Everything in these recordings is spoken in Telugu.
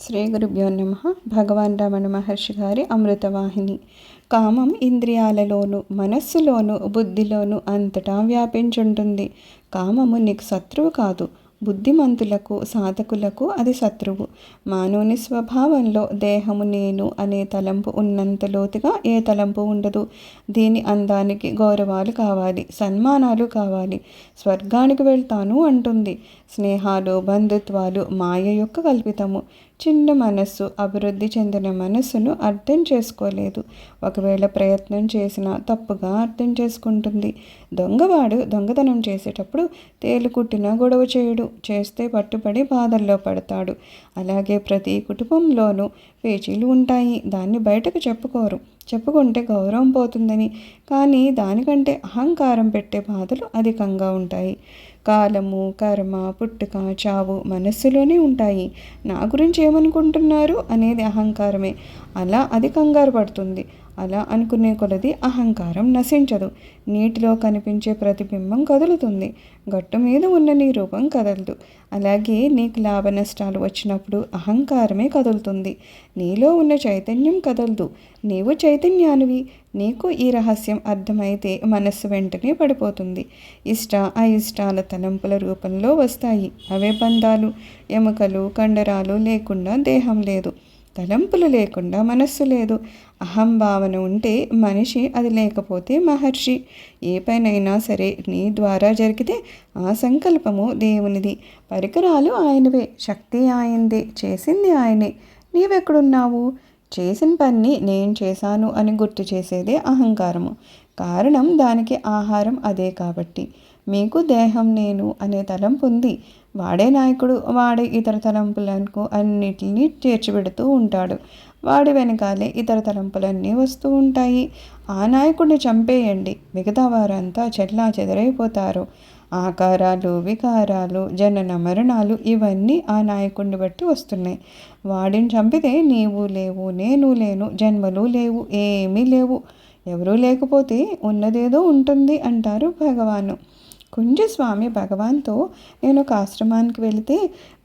శ్రీ గురుభ్యో నమః. భగవాన్ రమణ మహర్షి గారి అమృతవాహిని. కామం ఇంద్రియాలలోను, మనస్సులోను, బుద్ధిలోను అంతటా వ్యాపించుంటుంది. కామము నీకు శత్రువు కాదు, బుద్ధిమంతులకు, సాధకులకు అది శత్రువు. మానవుని స్వభావంలో దేహము నేను అనే తలంపు ఉన్నంత లోతుగా ఏ తలంపు ఉండదు. దీని అందానికి గౌరవాలు కావాలి, సన్మానాలు కావాలి, స్వర్గానికి వెళ్తాను అంటుంది. స్నేహాలు, బంధుత్వాలు మాయ యొక్క కల్పితము. చిన్న మనస్సు, అభివృద్ధి చెందిన మనస్సును అర్థం చేసుకోలేదు. ఒకవేళ ప్రయత్నం చేసినా తప్పుగా అర్థం చేసుకుంటుంది. దొంగవాడు దొంగతనం చేసేటప్పుడు తేలుకుట్టిన గొడవ చేయడు, చేస్తే పట్టుబడి బాధల్లో పడతాడు. అలాగే ప్రతి కుటుంబంలోనూ పేచీలు ఉంటాయి. దాన్ని బయటకు చెప్పుకోరు, చెప్పుకుంటే గౌరవం పోతుందని. కానీ దానికంటే అహంకారం పెట్టే బాధలు అధికంగా ఉంటాయి. కాలము, కర్మ, పుట్టుక, చావు మనస్సులోనే ఉంటాయి. నా గురించి ఏమనుకుంటున్నారు అనేది అహంకారమే. అలా అది కంగారు పడుతుంది. అలా అనుకునే కొలది అహంకారం నశించదు. నీటిలో కనిపించే ప్రతిబింబం కదులుతుంది, గట్టు మీద ఉన్న నీ రూపం కదలదు. అలాగే నీకు లాభ నష్టాలు వచ్చినప్పుడు అహంకారమే కదులుతుంది, నీలో ఉన్న చైతన్యం కదలదు. నీవు చైతన్యానివి. నీకు ఈ రహస్యం అర్థమైతే మనస్సు వెంటనే పడిపోతుంది. ఇష్ట అయిష్టాల తలంపుల రూపంలో వస్తాయి. అవే బంధాలు. ఎముకలు, కండరాలు లేకుండా దేహం లేదు, తలంపులు లేకుండా మనస్సు లేదు. అహంభావన ఉంటే మనిషి, అది లేకపోతే మహర్షి. ఏ పనైనా సరే నీ ద్వారా జరిగితే ఆ సంకల్పము దేవునిది, పరికరాలు ఆయనవే, శక్తి ఆయనదే, చేసింది ఆయనే. నీవెక్కడున్నావు? చేసిన పని నేను చేశాను అని గుర్తు చేసేదే అహంకారము. కారణం దానికి ఆహారం అదే కాబట్టి. మీకు దేహం నేను అనే తలంపు ఉంది. వాడే నాయకుడు. వాడే ఇతర తలంపులకు అన్నిటినీ చేర్చిపెడుతూ ఉంటాడు. వాడి వెనకాలే ఇతర తలంపులన్నీ వస్తూ ఉంటాయి. ఆ నాయకుడిని చంపేయండి, మిగతా వారంతా చెల్లా చెదరైపోతారు. ఆకారాలు, వికారాలు, జనన మరణాలు ఇవన్నీ ఆ నాయకుడిని బట్టి వస్తున్నాయి. వాడిని చంపితే నీవు లేవు, నేను లేను, జన్మలు లేవు, ఏమీ లేవు. ఎవరూ లేకపోతే ఉన్నదేదో ఉంటుంది అంటారు భగవాను. కుంజస్వామి భగవాన్తో, నేను ఒక ఆశ్రమానికి వెళితే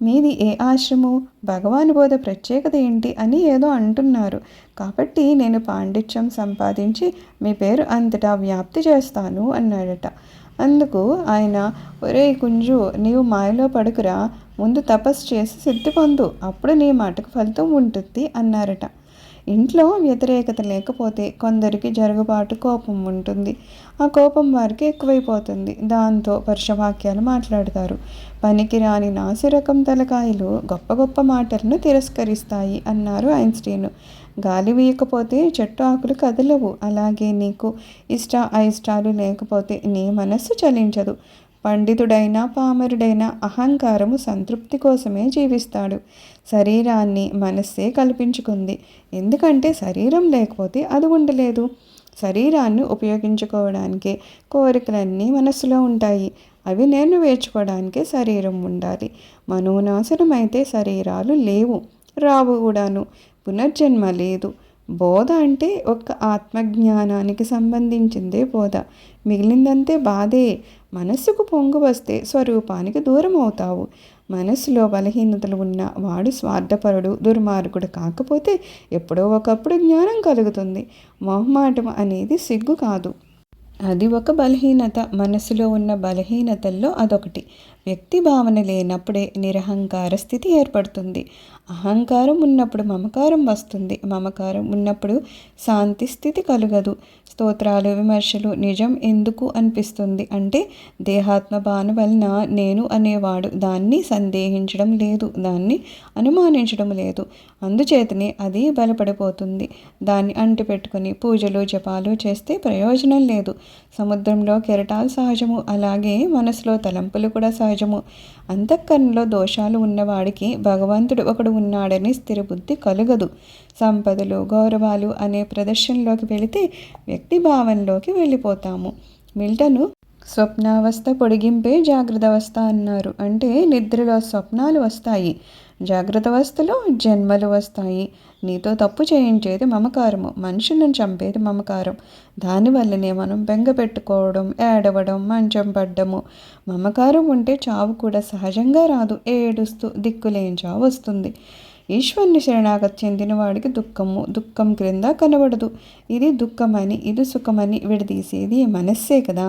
మీది ఏ ఆశ్రమం, భగవాన్ బోధ ప్రత్యేకత ఏంటి అని ఏదో అంటున్నారు. కాబట్టి నేను పాండిత్యం సంపాదించి మీ పేరు అంతటా వ్యాప్తి చేస్తాను అన్నాడట. అందుకు ఆయన, ఒరే కుంజు, నీవు మాయలో పడుకురా, ముందు తపస్సు చేసి సిద్ధి పొందు, అప్పుడు నీ మాటకు ఫలితం ఉంటుంది అన్నారట. ఇంట్లో వ్యతిరేకత లేకపోతే కొందరికి జరుగుబాటు కోపం ఉంటుంది. ఆ కోపం వారికి ఎక్కువైపోతుంది. దాంతో పరుషవాక్యాలు మాట్లాడతారు. పనికిరాని నాసిరకం తలకాయలు గొప్ప గొప్ప మాటలను తిరస్కరిస్తాయి అన్నారు ఐన్స్టీన్. గాలి వీయకపోతే చెట్టు ఆకులు కదలవు. అలాగే నీకు ఇష్ట అయిష్టాలు లేకపోతే నీ మనస్సు చలించదు. పండితుడైనా పామరుడైనా అహంకారము సంతృప్తి కోసమే జీవిస్తాడు. శరీరాన్ని మనస్సే కల్పించుకుంది. ఎందుకంటే శరీరం లేకపోతే అది ఉండలేదు. శరీరాన్ని ఉపయోగించుకోవడానికే కోరికలన్నీ మనస్సులో ఉంటాయి. అవి నెరవేర్చుకోవడానికే శరీరం ఉండాలి. మనోనాశనం అయితే శరీరాలు లేవు, రావు కూడాను. పునర్జన్మ లేదు. బోధ అంటే ఒక్క ఆత్మజ్ఞానానికి సంబంధించిందే బోధ. మిగిలిందంతే బాధే. మనస్సుకు పొంగు వస్తే స్వరూపానికి దూరం అవుతావు. మనస్సులో బలహీనతలు ఉన్న వాడు స్వార్థపరుడు, దుర్మార్గుడు కాకపోతే ఎప్పుడో ఒకప్పుడు జ్ఞానం కలుగుతుంది. మొహమాటం అనేది సిగ్గు కాదు, అది ఒక బలహీనత. మనసులో ఉన్న బలహీనతల్లో అదొకటి. వ్యక్తి భావన లేనప్పుడే నిరహంకార స్థితి ఏర్పడుతుంది. అహంకారం ఉన్నప్పుడు మమకారం వస్తుంది. మమకారం ఉన్నప్పుడు శాంతి స్థితి కలగదు. స్తోత్రాలు, విమర్శలు నిజం ఎందుకు అనిపిస్తుంది అంటే, దేహాత్మ భావన వలన నేను అనేవాడు దాన్ని సందేహించడం లేదు, దాన్ని అనుమానించడం లేదు. అందుచేతనే అది బలపడిపోతుంది. దాన్ని అంటిపెట్టుకుని పూజలు జపాలు చేస్తే ప్రయోజనం లేదు. సముద్రంలో కెరటాలు సహజము, అలాగే మనసులో తలంపులు కూడా సహజము. అంతఃకరణలో దోషాలు ఉన్నవాడికి భగవంతుడు ఒకడు ఉన్నాడని స్థిరబుద్ధి కలుగదు. సంపదలు, గౌరవాలు అనే ప్రదర్శనలోకి వెళితే వ్యక్తి భావంలోకి వెళ్ళిపోతాము. మిల్టను స్వప్నావస్థ పొడిగింపే జాగ్రత్త అవస్థ అన్నారు. అంటే నిద్రలో స్వప్నాలు వస్తాయి, జాగ్రత్త అవస్థలో జన్మలు వస్తాయి. నీతో తప్పు చేయించేది మమకారము, మనుషులను చంపేది మమకారం. దానివల్లనే మనం బెంగ పెట్టుకోవడం, ఏడవడం, మంచం పడ్డము. మమకారం ఉంటే చావు కూడా సహజంగా రాదు, ఏడుస్తూ దిక్కులేని చావు వస్తుంది. ఈశ్వరుని శరణాగతి చెందిన వాడికి దుఃఖం క్రింద కనబడదు. ఇది దుఃఖమని ఇది సుఖమని విడదీసేది మనస్సే కదా.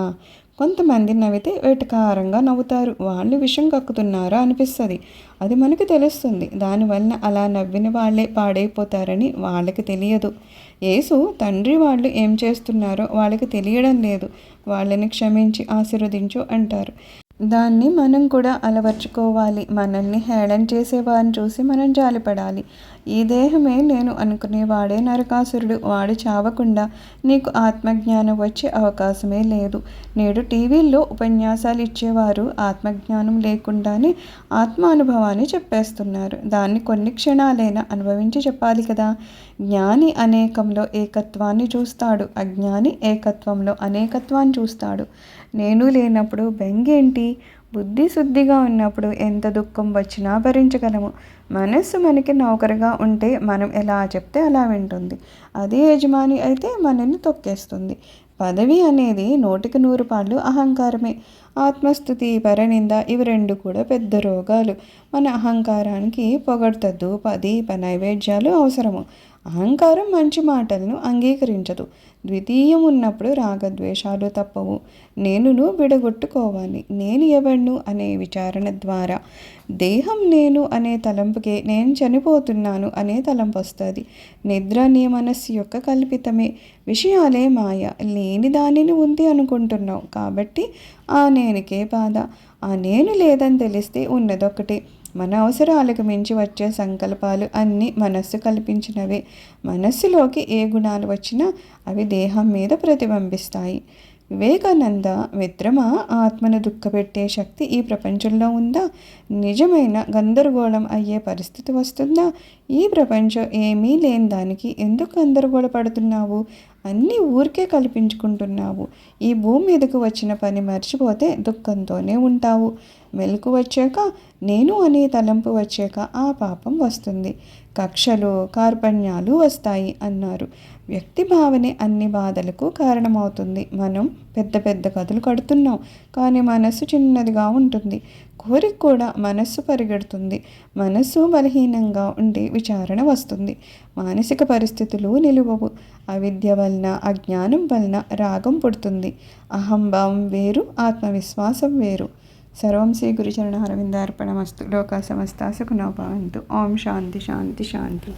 కొంతమంది నవ్వితే వెటకారంగా నవ్వుతారు, వాళ్ళు విషం కక్కుతున్నారా అనిపిస్తుంది. అది మనకి తెలుస్తుంది. దానివల్ల అలా నవ్విన వాళ్ళే పాడైపోతారని వాళ్ళకి తెలియదు. యేసు తండ్రి వాళ్ళు ఏం చేస్తున్నారో వాళ్ళకి తెలియడం లేదు. వాళ్ళని క్షమించి ఆశీర్వదించు అంటారు. దాన్ని మనం కూడా అలవర్చుకోవాలి. మనల్ని హేళన చేసేవారిని చూసి మనం జాలిపడాలి. ఈ దేహమే నేను అనుకునేవాడే నరకాసురుడు. వాడు చావకుండా నీకు ఆత్మజ్ఞానం వచ్చే అవకాశమే లేదు. నేడు టీవీల్లో ఉపన్యాసాలు ఇచ్చేవారు ఆత్మజ్ఞానం లేకుండానే ఆత్మానుభవాన్ని చెప్పేస్తున్నారు. దాన్ని కొన్ని క్షణాలైనా అనుభవించి చెప్పాలి కదా. జ్ఞాని అనేకంలో ఏకత్వాన్ని చూస్తాడు, అజ్ఞాని ఏకత్వంలో అనేకత్వాన్ని చూస్తాడు. నేను లేనప్పుడు బెంగేంటి? బుద్ధి శుద్ధిగా ఉన్నప్పుడు ఎంత దుఃఖం వచ్చినా భరించగలము. మనస్సు మనకి నౌకరుగా ఉంటే మనం ఎలా చెప్తే అలా వింటుంది. అదే యజమాని అయితే మనల్ని తొక్కేస్తుంది. పదవి అనేది 100కి 100 అహంకారమే. ఆత్మస్థుతి, పరనింద ఇవి రెండు కూడా పెద్ద రోగాలు. మన అహంకారానికి పొగడ్తద్దు, 10 నైవేద్యాలు అవసరము. అహంకారం మంచి మాటలను అంగీకరించదు. ద్వితీయం ఉన్నప్పుడు రాగద్వేషాలు తప్పవు. నేనును విడగొట్టుకోవాలి. నేను ఎవడ్ను అనే విచారణ ద్వారా దేహం నేను అనే తలంపుకే నేను చనిపోతున్నాను అనే తలంపు వస్తుంది. నిద్ర నీ మనస్సు యొక్క కల్పితమే. విషయాలే మాయ. లేని దానిని ఉంది అనుకుంటున్నావు కాబట్టి ఆ నేనుకే బాధ. ఆ నేను లేదని తెలిస్తే ఉన్నదొక్కటే. మన అవసరాలకు మించి వచ్చే సంకల్పాలు అన్నీ మనస్సు కల్పించినవే. మనస్సులోకి ఏ గుణాలు వచ్చినా అవి దేహం మీద ప్రతిబింబిస్తాయి. వివేకానంద, మిత్రమా, ఆత్మను దుఃఖపెట్టే శక్తి ఈ ప్రపంచంలో ఉందా? నిజమైన గందరగోళం అయ్యే పరిస్థితి వస్తుందా? ఈ ప్రపంచం ఏమీ లేని దానికి ఎందుకు గందరగోళపడుతున్నావు? అన్నీ ఊరికే కల్పించుకుంటున్నావు. ఈ భూమి మీదకు వచ్చిన పని మర్చిపోతే దుఃఖంతోనే ఉంటావు. మెలకు వచ్చాక, నేను అనే తలంపు వచ్చాక ఆ పాపం వస్తుంది. కక్షలు, కార్పణ్యాలు వస్తాయి అన్నారు. వ్యక్తి భావనే అన్ని బాధలకు కారణమవుతుంది. మనం పెద్ద పెద్ద కథలు కడుతున్నాం, కానీ మనస్సు చిన్నదిగా ఉంటుంది. కోరిక కూడా మనస్సు పరిగెడుతుంది. మనస్సు బలహీనంగా ఉంటే విచారణ వస్తుంది. మానసిక పరిస్థితులు నిలువవు. అవిద్య వలన, అజ్ఞానం వలన రాగం పుడుతుంది. అహంభావం వేరు, ఆత్మవిశ్వాసం వేరు. సర్వం శ్రీ గురుచరణ అరవిందార్పణమస్తు. లోకా సమస్తా సుఖినో భవంతు. ఓం శాంతి శాంతి శాంతి.